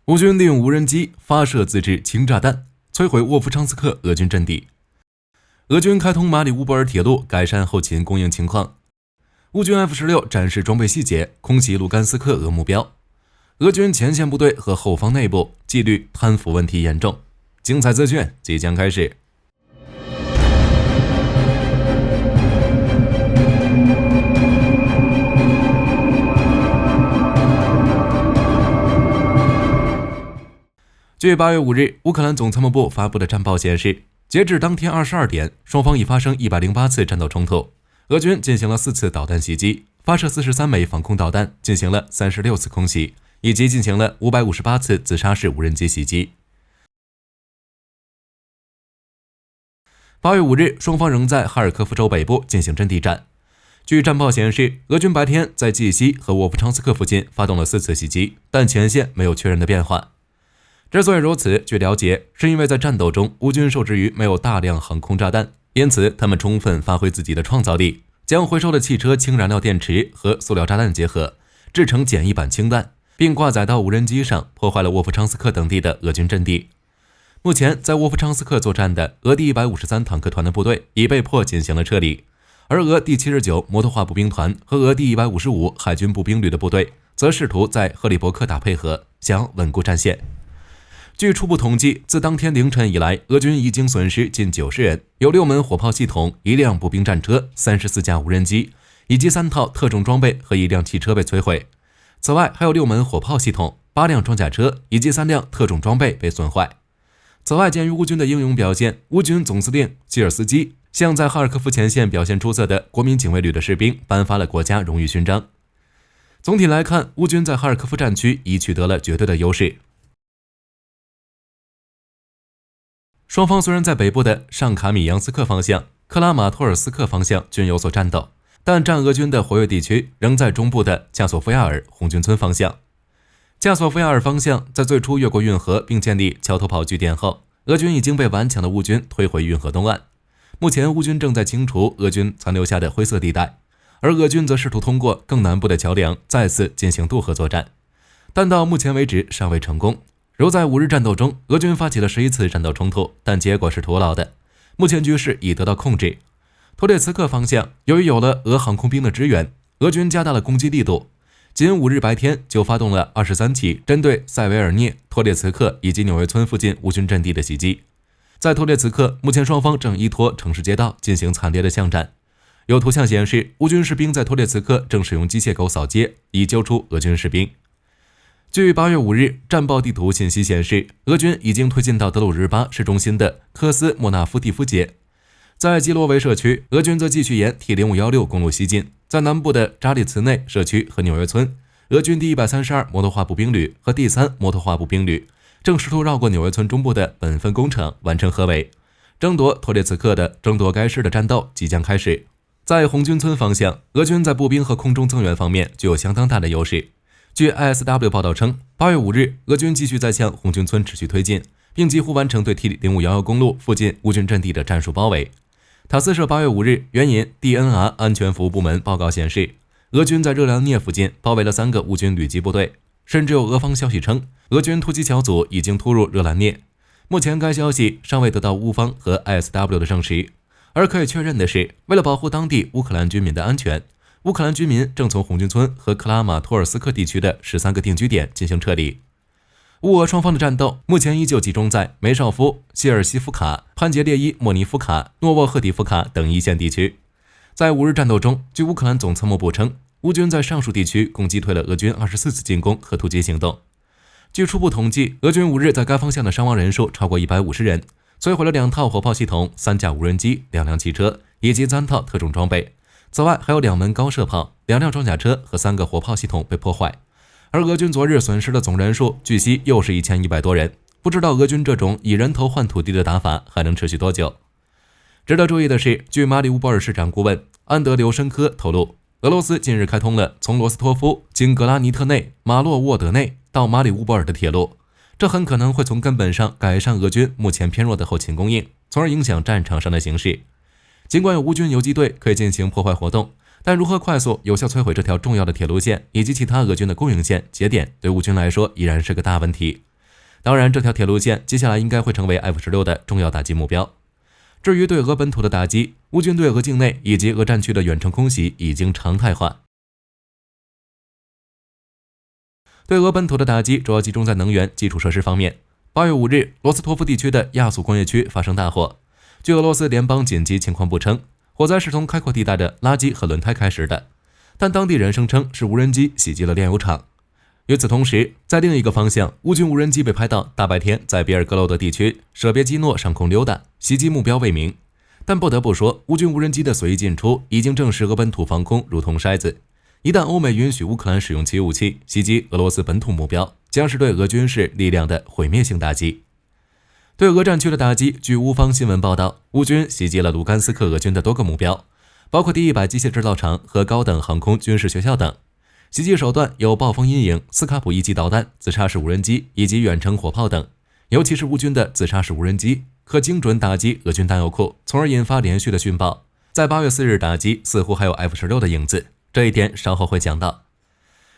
乌军利用无人机发射自制氢炸弹，摧毁沃夫昌斯克俄军阵地。俄军开通马里乌波尔铁路，改善后勤供应情况。乌军 F-16展示装备细节，空袭卢甘斯克俄目标。俄军前线部队和后方内部纪律贪腐问题严重。精彩资讯即将开始。据8月5日乌克兰总参谋部发布的战报显示，截至当天22点，双方已发生108次战斗冲突，俄军进行了4次导弹袭击，发射43枚防空导弹，进行了36次空袭，以及进行了558次自杀式无人机袭击。8月5日，双方仍在哈尔科夫州北部进行阵地战。据战报显示，俄军白天在季西和沃夫昌斯克附近发动了4次袭击，但前线没有确认的变化。之所以如此，据了解，是因为在战斗中，乌军受制于没有大量航空炸弹，因此他们充分发挥自己的创造力，将回收的汽车氢燃料电池和塑料炸弹结合，制成简易版氢弹，并挂载到无人机上，破坏了沃夫昌斯克等地的俄军阵地。目前，在沃夫昌斯克作战的俄第153坦克团的部队已被迫进行了撤离，而俄第79摩托化步兵团和俄第155海军步兵旅的部队则试图在赫里伯克打配合，想稳固战线。据初步统计，自当天凌晨以来，俄军已经损失近90人，有6门火炮系统、1辆步兵战车、34架无人机，以及3套特种装备和1辆汽车被摧毁。此外，还有6门火炮系统、8辆装甲车以及3辆特种装备被损坏。此外，鉴于乌军的英勇表现，乌军总司令基尔斯基向在哈尔科夫前线表现出色的国民警卫旅的士兵颁发了国家荣誉勋章。总体来看，乌军在哈尔科夫战区已取得了绝对的优势。双方虽然在北部的上卡米扬斯克方向、克拉马托尔斯克方向均有所战斗，但占俄军的活跃地区仍在中部的加索夫亚尔红军村方向。加索夫亚尔方向在最初越过运河并建立桥头堡据点后，俄军已经被顽强的乌军推回运河东岸。目前乌军正在清除俄军残留下的灰色地带，而俄军则试图通过更南部的桥梁再次进行渡河作战，但到目前为止尚未成功。如在5日战斗中，俄军发起了11次战斗冲突，但结果是徒劳的。目前局势已得到控制。托列茨克方向，由于有了俄航空兵的支援，俄军加大了攻击力度，仅5日白天就发动了23起针对塞维尔涅、托列茨克以及纽约村附近乌军阵地的袭击。在托列茨克，目前双方正依托城市街道进行惨烈的巷战。有图像显示，乌军士兵在托列茨克正使用机械狗扫街，以揪出俄军士兵。据8月5日战报地图信息显示，俄军已经推进到德鲁日巴市中心的科斯莫纳夫蒂夫街。在基罗维社区，俄军则继续沿 T0516 公路西进，在南部的扎里茨内社区和纽约村，俄军第132摩托化步兵旅和第3摩托化步兵旅正试图绕过纽约村中部的本分工厂完成合围。争夺托列茨克的争夺该市的战斗即将开始。在红军村方向，俄军在步兵和空中增援方面具有相当大的优势。据 ISW 报道称，8月5日，俄军继续在向红军村持续推进，并几乎完成对 T0511 公路附近乌军阵地的战术包围。塔斯社8月5日援引 DNR 安全服务部门报告显示，俄军在热良涅附近包围了3个乌军旅级部队，甚至有俄方消息称，俄军突击小组已经突入热兰涅。目前该消息尚未得到乌方和 ISW 的证实，而可以确认的是，为了保护当地乌克兰居民的安全，乌克兰居民正从红军村和克拉马托尔斯克地区的13个定居点进行撤离。乌俄双方的战斗目前依旧集中在梅绍夫、谢尔西夫卡、潘杰列伊莫尼夫卡、诺沃赫蒂夫卡等一线地区。在5日战斗中，据乌克兰总参谋部称，乌军在上述地区共击退了俄军24次进攻和突击行动。据初步统计，俄军5日在该方向的伤亡人数超过150人，摧毁了2套火炮系统、3架无人机、2辆汽车以及3套特种装备。此外，还有2门高射炮、2辆装甲车和3个火炮系统被破坏。而俄军昨日损失的总人数据悉又是1100多人，不知道俄军这种以人头换土地的打法还能持续多久。值得注意的是，据马里乌波尔市长顾问安德留申科透露，俄罗斯近日开通了从罗斯托夫经格拉尼特内、马洛沃德内到马里乌波尔的铁路，这很可能会从根本上改善俄军目前偏弱的后勤供应，从而影响战场上的形势。尽管有乌军游击队可以进行破坏活动，但如何快速有效摧毁这条重要的铁路线以及其他俄军的供应线节点，对乌军来说依然是个大问题。当然，这条铁路线接下来应该会成为 F-16的重要打击目标。至于对俄本土的打击，乌军对俄境内以及俄战区的远程空袭已经常态化。对俄本土的打击主要集中在能源基础设施方面。8月5日，罗斯托夫地区的亚速工业区发生大火。据俄罗斯联邦紧急情况部称，火灾是从开阔地带的垃圾和轮胎开始的，但当地人声称是无人机袭击了炼油厂。与此同时，在另一个方向，乌军无人机被拍到大白天在比尔格罗德地区舍别基诺上空溜达，袭击目标未明。但不得不说，乌军无人机的随意进出已经证实俄本土防空如同筛子。一旦欧美允许乌克兰使用其武器袭击俄罗斯本土目标，将是对俄军事力量的毁灭性打击。对俄战区的打击，据乌方新闻报道，乌军袭击了卢甘斯克俄军的多个目标，包括第100机械制造厂和高等航空军事学校等。袭击手段有暴风阴影、斯卡普1级导弹、自杀式无人机以及远程火炮等。尤其是乌军的自杀式无人机，可精准打击俄军弹药库，从而引发连续的殉爆。在8月4日打击，似乎还有 F-16的影子，这一点稍后会讲到。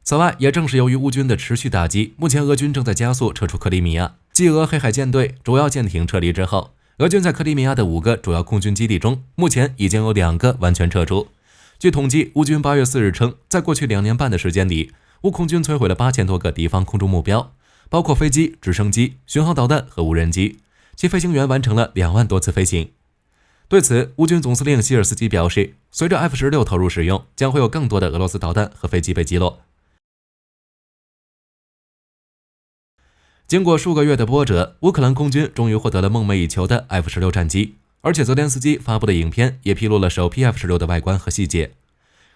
此外，也正是由于乌军的持续打击，目前俄军正在加速撤出克里米亚。继俄黑海舰队主要舰艇撤离之后，俄军在克里米亚的5个主要空军基地中，目前已经有2个完全撤出。据统计，乌军8月4日称，在过去2年半的时间里，乌空军摧毁了8000多个敌方空中目标，包括飞机、直升机、巡航导弹和无人机，其飞行员完成了2万多次飞行。对此，乌军总司令希尔斯基表示，随着 F-16投入使用，将会有更多的俄罗斯导弹和飞机被击落。经过数个月的波折，乌克兰空军终于获得了梦寐以求的 F-16战机，而且泽连斯基发布的影片也披露了首批 F-16的外观和细节。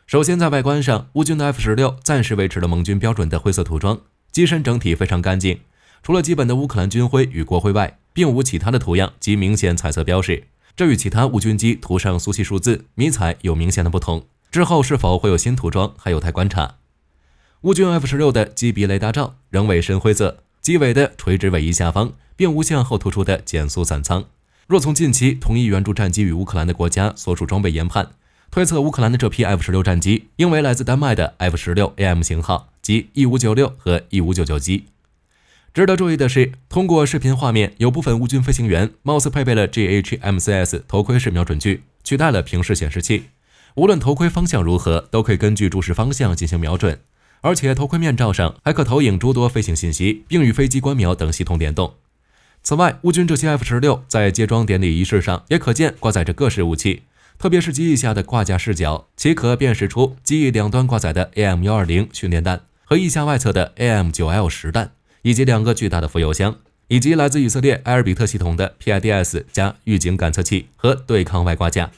首先，在外观上，乌军的 F-16暂时维持了盟军标准的灰色涂装，机身整体非常干净，除了基本的乌克兰军徽与国徽外，并无其他的图样及明显彩色标识。这与其他乌军机涂上苏系数字、迷彩有明显的不同。之后是否会有新涂装，还有待观察。乌军 F-16的机鼻雷达罩仍为深灰色，机尾的垂直尾翼下方并无向后突出的减速伞舱。若从近期同意援助战机与乌克兰的国家所属装备研判，推测乌克兰的这批 F-16战机应为来自丹麦的 F-16AM 型号及 E596 和 E599 机。值得注意的是，通过视频画面，有部分乌军飞行员貌似配备了 GHMCS 头盔式瞄准具，取代了平视显示器。无论头盔方向如何，都可以根据注视方向进行瞄准，而且头盔面罩上还可投影诸多飞行信息，并与飞机观瞄等系统联动。此外，乌军这些 F-16在接装典礼仪式上也可见挂载着各式武器，特别是机翼下的挂架视角，其可辨识出机翼两端挂载的 AM-120 训练弹和翼下外侧的 AM-9L 实弹，以及2个巨大的副油箱，以及来自以色列埃尔比特系统的 PIDS 加预警感测器和对抗外挂架。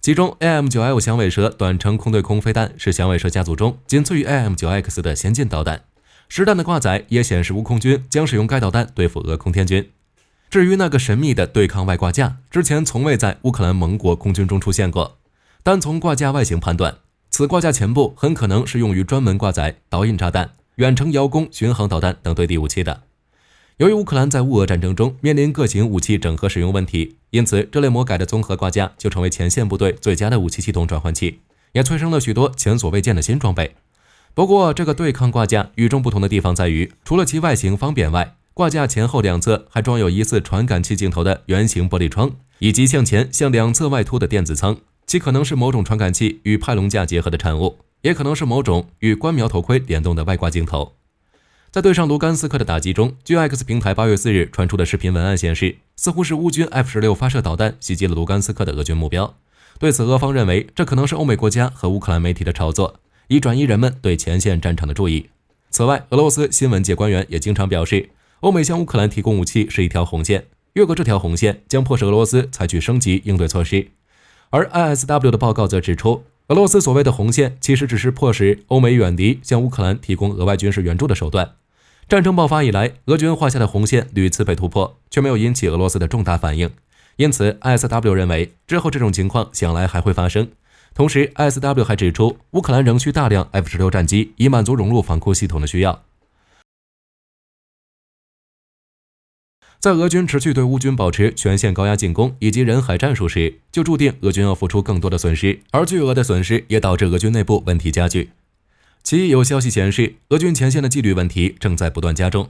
其中 AM-9L 响尾蛇短程空对空飞弹是响尾蛇家族中仅次于 AM-9X 的先进导弹，实弹的挂载也显示乌空军将使用该导弹对付俄空天军。至于那个神秘的对抗外挂架，之前从未在乌克兰盟国空军中出现过，单从挂架外形判断，此挂架前部很可能是用于专门挂载导引炸弹、远程遥攻巡航导弹等对地武器的。由于乌克兰在乌俄战争中面临各型武器整合使用问题，因此这类魔改的综合挂架就成为前线部队最佳的武器系统转换器，也催生了许多前所未见的新装备。不过，这个对抗挂架与众不同的地方在于，除了其外形方便外，挂架前后两侧还装有疑似传感器镜头的圆形玻璃窗，以及向前向两侧外凸的电子舱，其可能是某种传感器与派龙架结合的产物，也可能是某种与观瞄头盔联动的外挂镜头。在对上卢甘斯克的打击中，据 X 平台8月4日传出的视频文案显示，似乎是乌军 F-16发射导弹袭击了卢甘斯克的俄军目标。对此，俄方认为这可能是欧美国家和乌克兰媒体的炒作，以转移人们对前线战场的注意。此外，俄罗斯新闻界官员也经常表示，欧美向乌克兰提供武器是一条红线，越过这条红线将迫使俄罗斯采取升级应对措施。而 ISW 的报告则指出，俄罗斯所谓的红线其实只是迫使欧美远离向乌克兰提供额外军事援助的手段。战争爆发以来，俄军画下的红线屡次被突破，却没有引起俄罗斯的重大反应。因此 ISW 认为之后这种情况想来还会发生。同时 ISW 还指出，乌克兰仍需大量 F-16战机以满足融入防空系统的需要。在俄军持续对乌军保持全线高压进攻以及人海战术时，就注定俄军要付出更多的损失，而巨额的损失也导致俄军内部问题加剧。其有消息显示，俄军前线的纪律问题正在不断加重。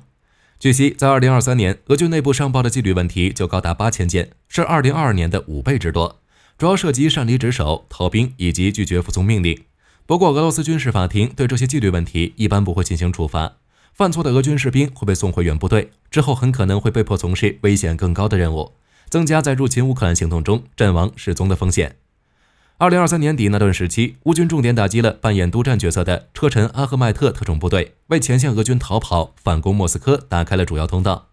据悉，在2023年，俄军内部上报的纪律问题就高达8000件，是2022年的5倍之多，主要涉及擅离职守、逃兵以及拒绝服从命令。不过，俄罗斯军事法庭对这些纪律问题一般不会进行处罚，犯错的俄军士兵会被送回原部队，之后很可能会被迫从事危险更高的任务，增加在入侵乌克兰行动中阵亡失踪的风险。2023年底那段时期，乌军重点打击了扮演督战角色的车臣阿赫迈特特种部队，为前线俄军逃跑、反攻莫斯科打开了主要通道。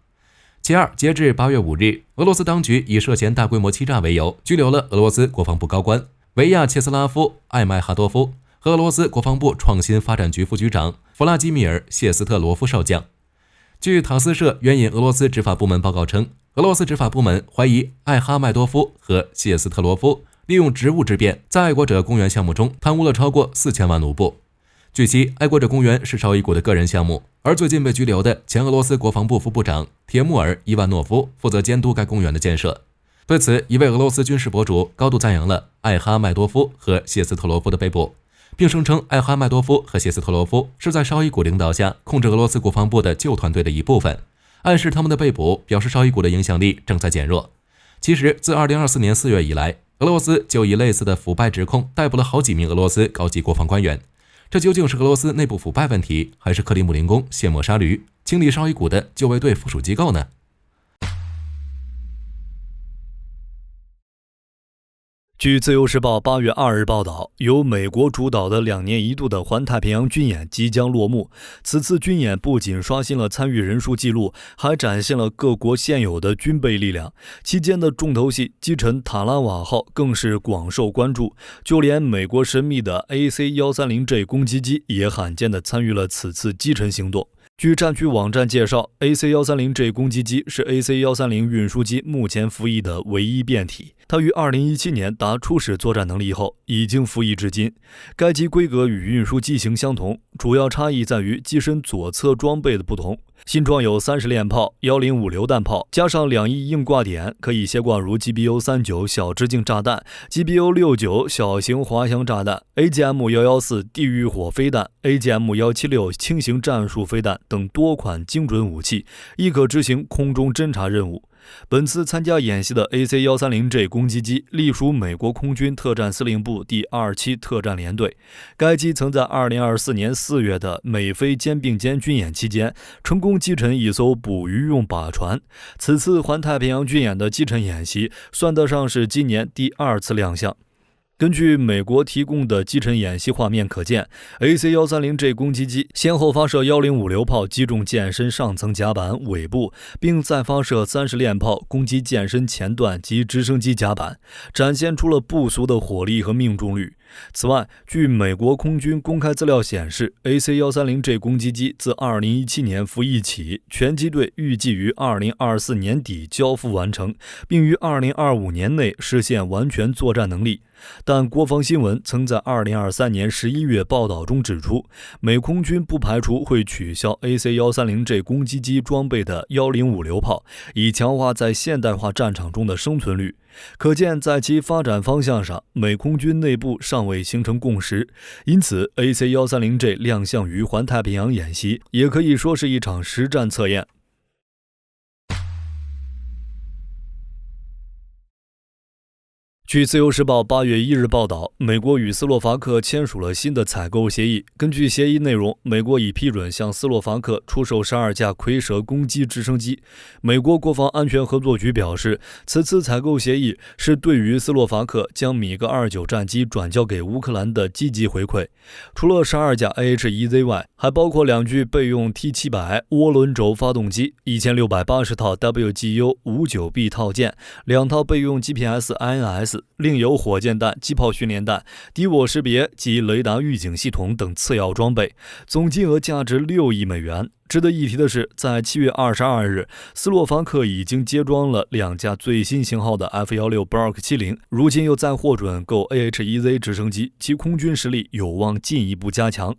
其二，截至8月5日，俄罗斯当局以涉嫌大规模欺诈为由，拘留了俄罗斯国防部高官维亚切斯拉夫·艾迈哈多夫和俄罗斯国防部创新发展局副局长弗拉基米尔·谢斯特罗夫少将。据塔斯社援引俄罗斯执法部门报告称，俄罗斯执法部门怀疑艾哈迈多夫和谢斯特罗夫利用职务之便，在爱国者公园项目中贪污了超过4000万卢布。据悉，爱国者公园是绍伊古的个人项目，而最近被拘留的前俄罗斯国防部副部长铁木尔·伊万诺夫负责监督该公园的建设。对此，一位俄罗斯军事博主高度赞扬了艾哈迈多夫和谢斯特罗夫的被捕，并声称艾哈迈多夫和谢斯特罗夫是在绍伊古领导下控制俄罗斯国防部的旧团队的一部分，暗示他们的被捕表示绍伊古的影响力正在减弱。其实，自2024年4月以来，俄罗斯就以类似的腐败指控逮捕了好几名俄罗斯高级国防官员。这究竟是俄罗斯内部腐败问题，还是克里姆林宫卸磨杀驴、清理绍伊古的救卫队附属机构呢？据自由时报8月2日报道，由美国主导的2年一度的环太平洋军演即将落幕。此次军演不仅刷新了参与人数纪录，还展现了各国现有的军备力量。期间的重头戏击沉塔拉瓦号更是广受关注，就连美国神秘的 AC-130J 攻击机也罕见地参与了此次击沉行动。据战区网站介绍， AC-130J 攻击机是 AC-130运输机目前服役的唯一变体。它于2017年达初始作战能力后，已经服役至今。该机规格与运输机型相同，主要差异在于机身左侧装备的不同。新装有30链炮、105榴弹炮，加上2翼硬挂点，可以携挂如 GBU-39 小直径炸弹、GBU-69 小型滑翔炸弹、AGM-114 地狱火飞弹、AGM-176 轻型战术飞弹等多款精准武器，亦可执行空中侦察任务。本次参加演习的 AC-130J 攻击机隶属美国空军特战司令部第27特战联队。该机曾在2024年4月的美菲肩并肩军演期间，成功击沉一艘捕鱼用靶船。此次环太平洋军演的击沉演习，算得上是今年第2次亮相。根据美国提供的击沉演习画面可见， AC-130J 攻击机先后发射105榴炮击中舰身上层甲板尾部，并再发射30链炮攻击舰身前段及直升机甲板，展现出了不俗的火力和命中率。此外，据美国空军公开资料显示， AC-130J 攻击机自2017年服役起，全机队预计于2024年底交付完成，并于2025年内实现完全作战能力。但国防新闻曾在2023年11月报道中指出，美空军不排除会取消 AC-130J 攻击机装备的105榴炮，以强化在现代化战场中的生存率。可见，在其发展方向上，美空军内部尚未形成共识，因此 AC-130J 亮相于环太平洋演习，也可以说是一场实战测验。据自由时报8月1日报道，美国与斯洛伐克签署了新的采购协议。根据协议内容，美国已批准向斯洛伐克出售12架蝰蛇攻击直升机。美国国防安全合作局表示，此次采购协议是对于斯洛伐克将米格29战机转交给乌克兰的积极回馈。除了12架 AH-1Z 外，还包括2具备用 T700 涡轮轴发动机、1680套 WGU-59B 套件、2套备用 GPS-INS，另有火箭弹、机炮训练弹、敌我识别及雷达预警系统等次要装备，总金额价值6亿美元。值得一提的是，在7月22日，斯洛伐克已经接装了2架最新型号的 F-16 Block 70，如今又再获准购 AH-1Z 直升机，其空军实力有望进一步加强。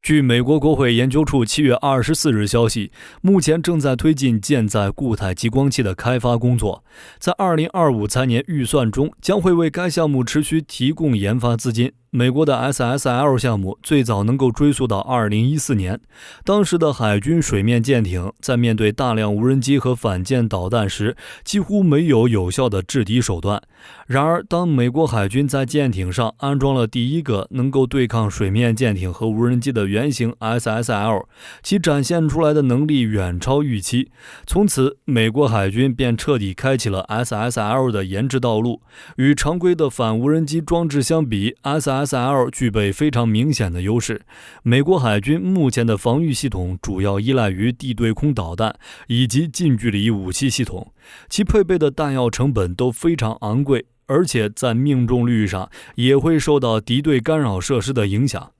据美国国会研究处7月24日消息，目前正在推进舰载固态激光器的开发工作，在2025财年预算中将会为该项目持续提供研发资金。美国的 SSL 项目最早能够追溯到2014年，当时的海军水面舰艇在面对大量无人机和反舰导弹时，几乎没有有效的制敌手段。然而，当美国海军在舰艇上安装了第一个能够对抗水面舰艇和无人机的原型 SSL， 其展现出来的能力远超预期。从此，美国海军便彻底开启了 SSL 的研制道路。与常规的反无人机装置相比， SSL 具备非常明显的优势。美国海军目前的防御系统主要依赖于地对空导弹以及近距离武器系统，其配备的弹药成本都非常昂贵，而且在命中率上也会受到敌对干扰设施的影响。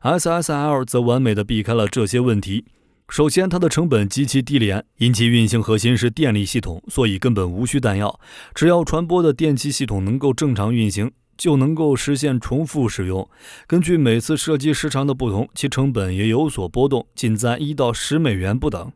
SSL 则完美地避开了这些问题。首先，它的成本极其低廉，因其运行核心是电力系统，所以根本无需弹药，只要传播的电气系统能够正常运行，就能够实现重复使用。根据每次射击时长的不同，其成本也有所波动，仅在1到10美元不等。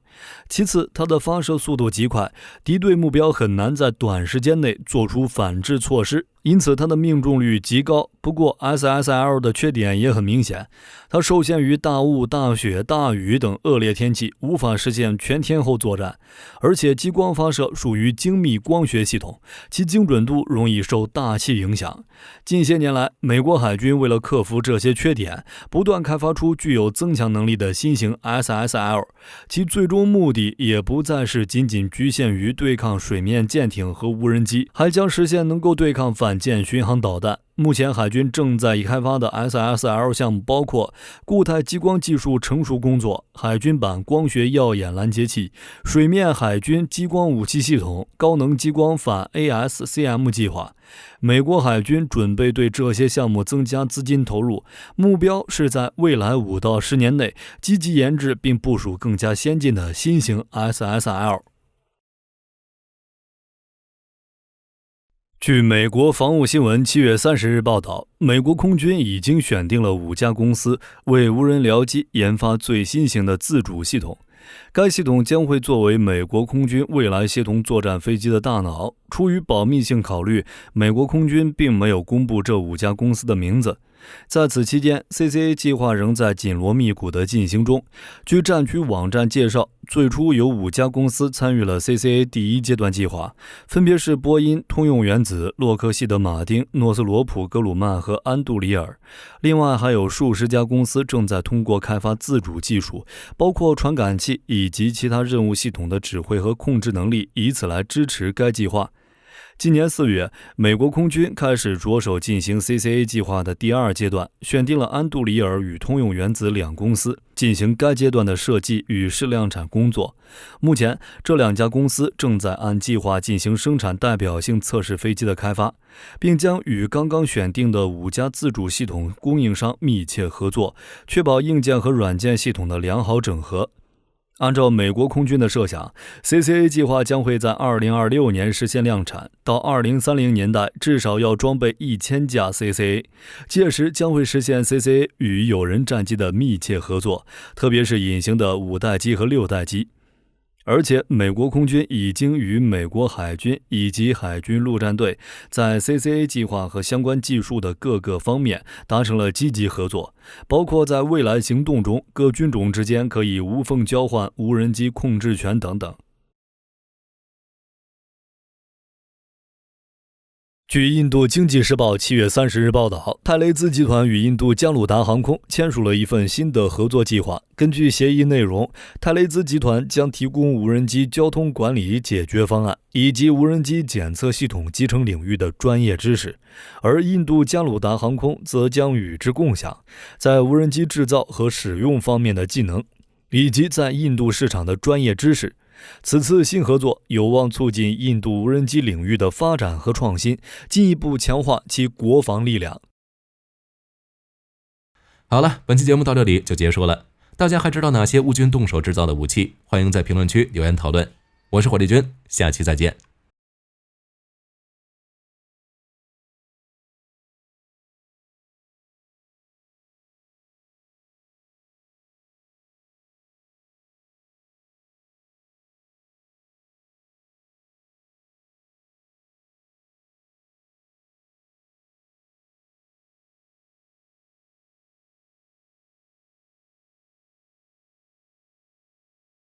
其次，它的发射速度极快，敌对目标很难在短时间内做出反制措施，因此它的命中率极高。不过 SSL 的缺点也很明显，它受限于大雾、大雪、大雨等恶劣天气，无法实现全天候作战，而且激光发射属于精密光学系统，其精准度容易受大气影响。近些年来，美国海军为了克服这些缺点，不断开发出具有增强能力的新型 SSL， 其最终目的也不再是仅仅局限于对抗水面舰艇和无人机，还将实现能够对抗反舰巡航导弹。目前海军正在开发的 SSL 项目包括固态激光技术成熟工作、海军版光学耀眼拦截器、水面海军激光武器系统、高能激光反 ASCM 计划。美国海军准备对这些项目增加资金投入，目标是在未来5到10年内积极研制并部署更加先进的新型 SSL。据美国防务新闻7月30日报道，美国空军已经选定了5家公司为无人僚机研发最新型的自主系统。该系统将会作为美国空军未来协同作战飞机的大脑。出于保密性考虑，美国空军并没有公布这5家公司的名字。在此期间， CCA 计划仍在紧锣密鼓地进行中。据战区网站介绍，最初有5家公司参与了 CCA 第1阶段计划，分别是波音、通用原子、洛克希德马丁、诺斯罗普格鲁曼和安杜里尔。另外还有数十家公司正在通过开发自主技术，包括传感器以及其他任务系统的指挥和控制能力，以此来支持该计划。今年4月，美国空军开始着手进行 CCA 计划的第2阶段，选定了安杜里尔与通用原子2公司进行该阶段的设计与试量产工作。目前，这2家公司正在按计划进行生产代表性测试飞机的开发，并将与刚刚选定的5家自主系统供应商密切合作，确保硬件和软件系统的良好整合。按照美国空军的设想， CCA 计划将会在2026年实现量产，到2030年代至少要装备1000架 CCA， 届时将会实现 CCA 与有人战机的密切合作，特别是隐形的5代机和6代机。而且美国空军已经与美国海军以及海军陆战队在 CCA 计划和相关技术的各个方面达成了积极合作，包括在未来行动中各军种之间可以无缝交换无人机控制权等等。据印度经济时报7月30日报道，泰雷兹集团与印度加鲁达航空签署了一份新的合作计划。根据协议内容，泰雷兹集团将提供无人机交通管理解决方案以及无人机检测系统集成领域的专业知识，而印度加鲁达航空则将与之共享在无人机制造和使用方面的技能，以及在印度市场的专业知识。此次新合作有望促进印度无人机领域的发展和创新，进一步强化其国防力量。好了，本期节目到这里就结束了。大家还知道哪些乌军动手制造的武器？欢迎在评论区留言讨论。我是火力军，下期再见。